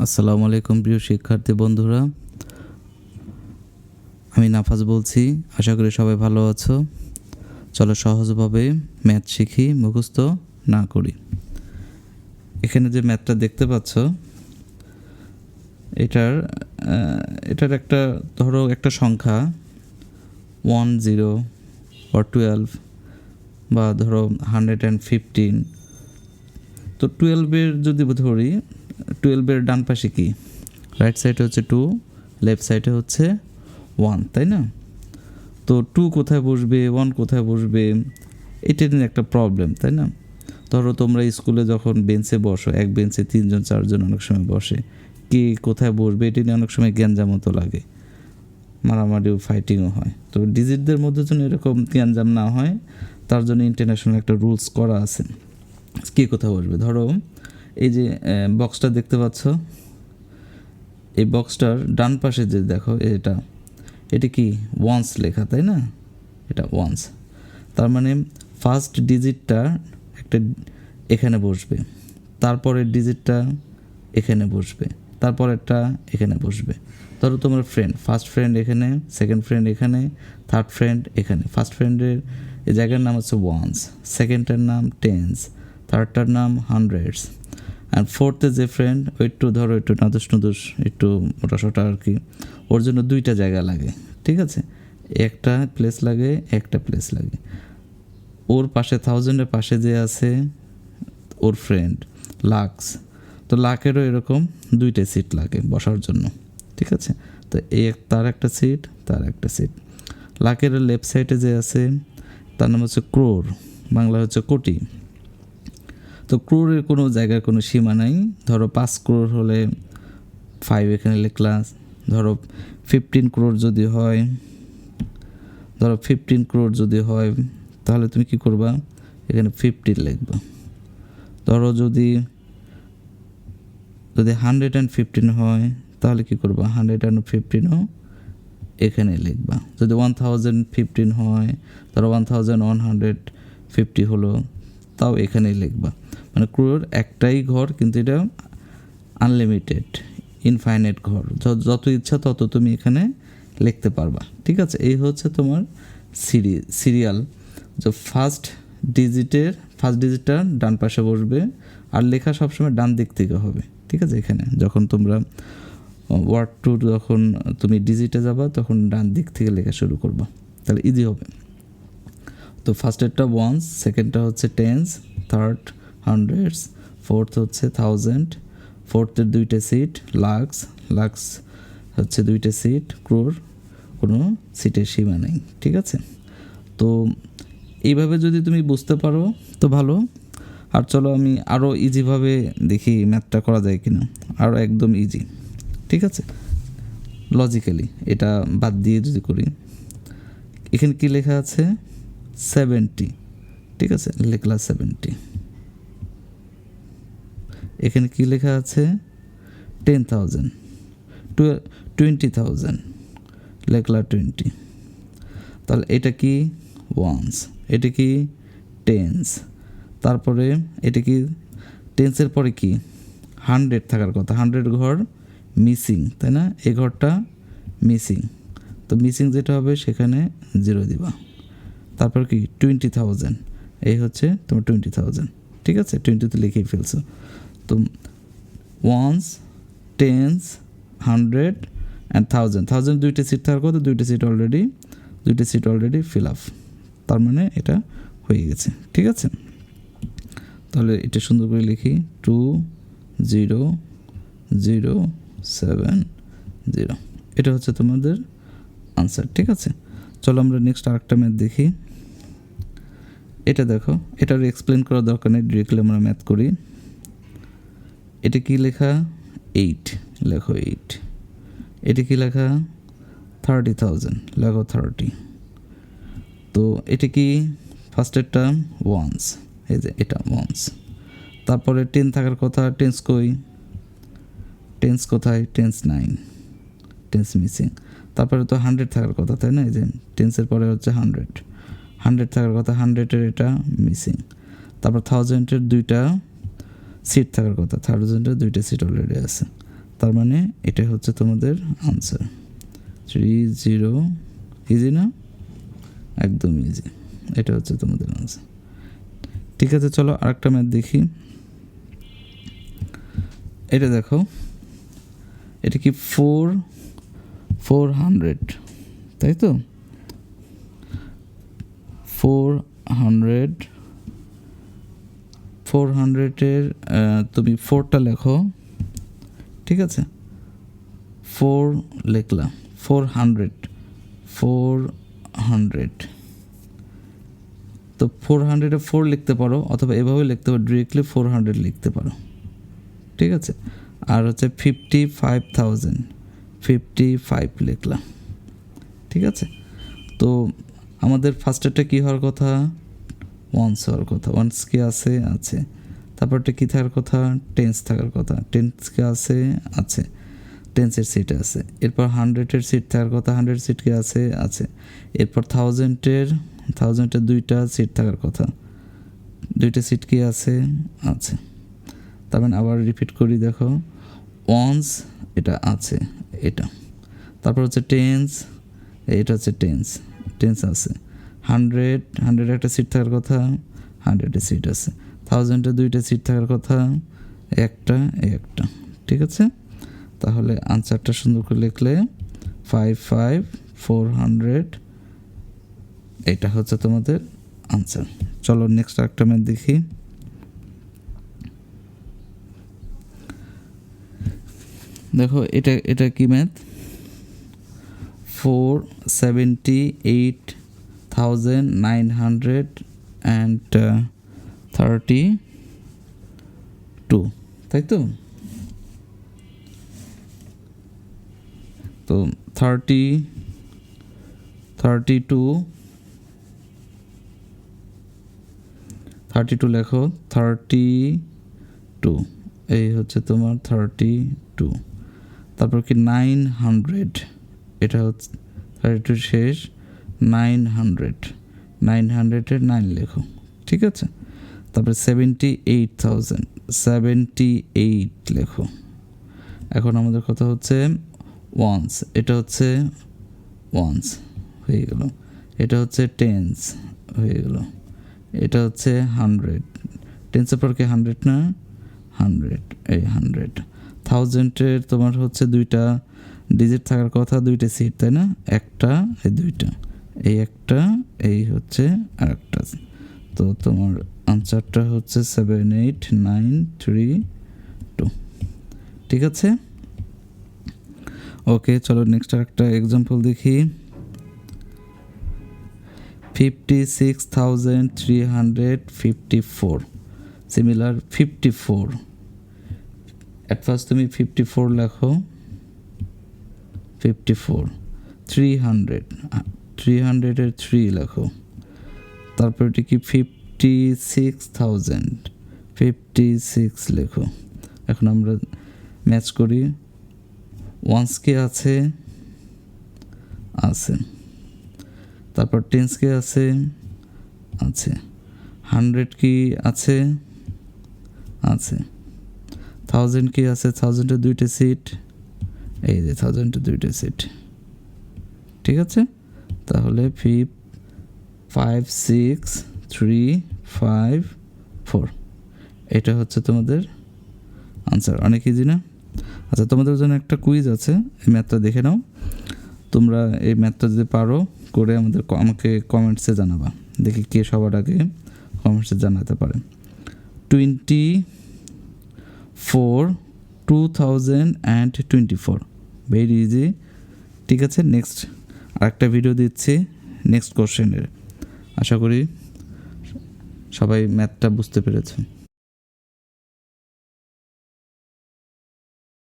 আসসালামু আলাইকুম প্রিয় শিক্ষার্থী বন্ধুরা, আমি নাফাজ বলছি। আশা করি সবাই ভালো আছো। চলো সহজভাবে ম্যাথ শিখি, মুখস্থ না করি। এখানে যে ম্যাথটা দেখতে পাচ্ছ, এটার একটা ধরো একটা সংখ্যা 1 0 বা 12 বা ধরো 115। তো 12-এর যদি ধরি, 12-এর ডান পাশে কি? রাইট সাইডে হচ্ছে 2, লেফট সাইডে হচ্ছে 1, তাই না? তো 2 কোথায় বসবে, 1 কোথায় বসবে, এটা নিয়ে একটা প্রবলেম, তাই না? ধরো তোমরা স্কুলে যখন বেঞ্চে বসো, এক বেঞ্চে 3 জন 4 জন অনেক সময় বসে, কে কোথায় বসবে এটা নিয়ে অনেক সময় গ্যাঞ্জাম মতো লাগে, মারামারিও ফাইটিংও হয়। তো ডিজিটদের মধ্যে যেন এরকম গ্যাঞ্জাম না হয়, তার জন্য ইন্টারন্যাশনাল একটা রুলস করা আছে, কে কোথায় বসবে। ধরো এই যে বক্সটা দেখতে পাচ্ছ, এই বক্সটার ডান পাশে যে দেখো, এটা কি ওয়ান্স লেখা, তাই না? এটা ওয়ান্স, তার মানে ফার্স্ট ডিজিটটা একটা এখানে বসবে, তারপরের ডিজিটটা এখানে বসবে, তারপরেরটা এখানে বসবে। ধরো তোমার ফ্রেন্ড, ফার্স্ট ফ্রেন্ড এখানে, সেকেন্ড ফ্রেন্ড এখানে, থার্ড ফ্রেন্ড এখানে। ফার্স্ট ফ্রেন্ডের এই জায়গার নাম হচ্ছে ওয়ান্স, সেকেন্ডটার নাম টেন্স, থার্ডটার নাম হান্ড্রেডস, অ্যান্ড ফোর্থে যে ফ্রেন্ড, ওই একটু ধরো একটু নাদুস নুদুস, একটু মোটাসোটা আর কি, ওর জন্য 2টা জায়গা লাগে, ঠিক আছে? একটা প্লেস লাগে, একটা প্লেস লাগে। ওর পাশে 1000-এর পাশে যে আছে ওর ফ্রেন্ড লাক্স, তো লাখেরও এরকম 2টে সিট লাগে বসার জন্য, ঠিক আছে? তো তার একটা সিট, তার একটা সিট। লাখের লেফট সাইডে যে আছে তার নাম হচ্ছে ক্রোর, বাংলা হচ্ছে কোটি। তো ক্রোরের কোনো জায়গার কোনো সীমা নাই। ধরো 5 crore হলে 5 এখানে লিখলা। ধরো 15 crore যদি হয়, ধরো 15 crore যদি হয়, তাহলে তুমি কি করবা? এখানে 15 লিখবা। ধরো যদি 115 হয়, তাহলে কি করবা? 115ও এখানে লিখবা। যদি 1015 হয়, ধরো 1150 হলো, তাও এখানেই লিখবা। মানে ক্রোর একটাই ঘর, কিন্তু এটা আনলিমিটেড, ইনফাইনাইট ঘর, যত ইচ্ছা তত তুমি এখানে লিখতে পারবা, ঠিক আছে? এই হচ্ছে তোমার সিরিয়াল, যে ফার্স্ট ডিজিটটা ডান পাশে বসবে, আর লেখা সবসময় ডান দিক থেকে হবে, ঠিক আছে? এখানে যখন তোমরা ওয়ার্ড টু যখন তুমি ডিজিটে যাবা, তখন ডান দিক থেকে লেখা শুরু করবা, তাহলে ইজি হবে। তো ফার্স্টেরটা ওয়ান্স, সেকেন্ডটা হচ্ছে টেন্স, থার্ড হান্ড্রেডস, ফোর্থ হচ্ছে 1000, ফোর্থের 2টে সিট, লাক্স হচ্ছে 2টে সিট, ক্রোর কোনো সিটের সীমা নেই, ঠিক আছে? তো এইভাবে যদি তুমি বুঝতে পারো তো ভালো। আর চলো আমি আরও ইজিভাবে দেখি ম্যাথটা করা যায় কিনা, আরও একদম ইজি, ঠিক আছে? লজিক্যালি এটা বাদ দিয়ে যদি করি, এখানে কি লেখা আছে? 70, ঠিক আছে? লিখলা 70। এখানে কি লেখা আছে? 10,000, 20,000, লিখলা 20। তাহলে এটা কি? ওয়ান্স। এটা কি? টেন্স। তারপরে এটা কি? টেন্সের পরে কি? 100 থাকার কথা, 100 ঘর মিসিং, তাই না? এই ঘরটা মিসিং, তো মিসিং যেটা হবে সেখানে 0 দিবা। তারপর কি? 20,000, এই হচ্ছে তোমার 20,000, ঠিক আছে? 20 তো লিখেই ফেলছো। তো ওয়ান্স, টেন্স, 100 অ্যান্ড 1000 2টে সিট থাকার কথা, 2টে সিট অলরেডি ফিল আপ, তার মানে এটা হয়ে গেছে, ঠিক আছে? তাহলে এটা সুন্দর করে লিখি, 20070, এটা হচ্ছে তোমাদের আনসার, ঠিক আছে? চলো আমরা নেক্সট আরেকটা ম্যাথ দেখি। এটা দেখো, এটার এক্সপ্লেন করার দরকার নেই, ডিরেক্টলি আমরা ম্যাথ করি। এটা কি লেখা? 8, লেখো 8। এটা কি লেখা? 30,000, লেখো 30। তো এটা কি? ফার্স্টেরটা ওয়ান্স, এই যে এটা ওয়ান্স। তারপরে 10 থাকার কথা, টেন্স কই? টেন্স কোথায়? Tense 9, tense missing. তারপরে তো 100 থাকার কথা, তাই না? এই যে টেন্সের পরে হচ্ছে 100 থাকার কথা, 100-এর এটা মিসিং। তারপর 1000-এর 2টা সিট থাকার কথা, 1000-এর 2টে সিট অলরেডি আছে। তার মানে এটা হচ্ছে তোমাদের আনসার 30। ইজি না? একদম ইজি। এটা হচ্ছে তোমাদের আনসার। ঠিক আছে, চলো আরেকটা ম্যাথ দেখি। এটা দেখো, এটা কি 400, তাই তো? 400-এর তুমি 4টা লেখো, ঠিক আছে? 4 লিখলাম, 400। তো 400-এ 4 লিখতে পারো, অথবা এভাবে লিখতে পারো, ডিরেক্টলি 400 লিখতে পারো, ঠিক আছে? আর হচ্ছে 55 লিখলাম, ঠিক আছে? তো আমাদের ফার্স্টেরটা কী হওয়ার কথা? ওয়ান্স হওয়ার কথা। ওয়ান্স কি আছে। তারপরটা কী থাকার কথা? টেন্স থাকার কথা। টেন্স কি আছে। টেন্সের সিট আছে। এরপর 100-এর সিট থাকার কথা। 100 সিট কি আছে। এরপর 1000-এর 2টা সিট থাকার কথা। 2টা সিট কি আছে। তার মানে আবার রিপিট করি, দেখো, ওয়ান্স এটা আছে, এটা। তারপর হচ্ছে টেন্স, এটা হচ্ছে টেন্স আছে। 100 একটা সিট থাকার কথা, 100-এর সিট আছে। 1000-এর 2টা সিট থাকার কথা, একটা, ঠিক আছে? তাহলে আনসারটা সুন্দর করে লিখলে 55,400, এটা হচ্ছে তোমাদের আনসার। চলো নেক্সট একটা ম্যাথ দেখি। দেখো, এটা কি ম্যাথ? 478,932, তাই তো? তো 32 লেখো, 32, এই হচ্ছে তোমার 32। তারপর কি 900, এটা হচ্ছে 32 শেষ, 900-এর 9 লেখো, ঠিক আছে? তারপরে 78,078 লেখো। এখন আমাদের কথা হচ্ছে ওয়ান্স, এটা হচ্ছে ওয়ান্স হয়ে গেল। এটা হচ্ছে টেন্স হয়ে গেল। এটা হচ্ছে 100, টেন্সের পর কি 100 না? 100, এই 100। 1000-এর তোমার হচ্ছে 2টা ডিজিট থাকার কথা, 2টা সিট, তাই না? একটা, এই 2টা, এই একটা, এই হচ্ছে আরেকটা। তো তোমার আনসারটা হচ্ছে 78932, ঠিক আছে? ওকে, চলো নেক্সট একটা এক্সাম্পল দেখি। 56,354, সিমিলার 54। অ্যাট ফার্স্ট তুমি 54 লেখো, 54। 300-এর 3 লেখো। তারপর এটি কি 56,056 লেখো। এখন আমরা ম্যাচ করি। ওয়ান্স কি আছে। তারপর টেন্স কি আছে। 100 কি আছে। 1000 কি আছে। 1000-এর 2টা সিট, এই যে 1000-এর 2টা সিট, ঠিক আছে? তাহলে 56354, এটা হচ্ছে তোমাদের আনসার। অনেক ইজি না? আচ্ছা, তোমাদের জন্য একটা কুইজ আছে, এই ম্যাথটা দেখে নাও। তোমরা এই ম্যাথটা যদি পারো করে আমাকে কমেন্টসে জানাবা, দেখি কে সবার আগে কমেন্টসে জানাতে পারে। 2024 ভেরি ইজি, ঠিক আছে? নেক্সট আরেকটা ভিডিও দিচ্ছি নেক্সট কোশ্চেনের। আশা করি সবাই ম্যাথটা বুঝতে পেরেছে।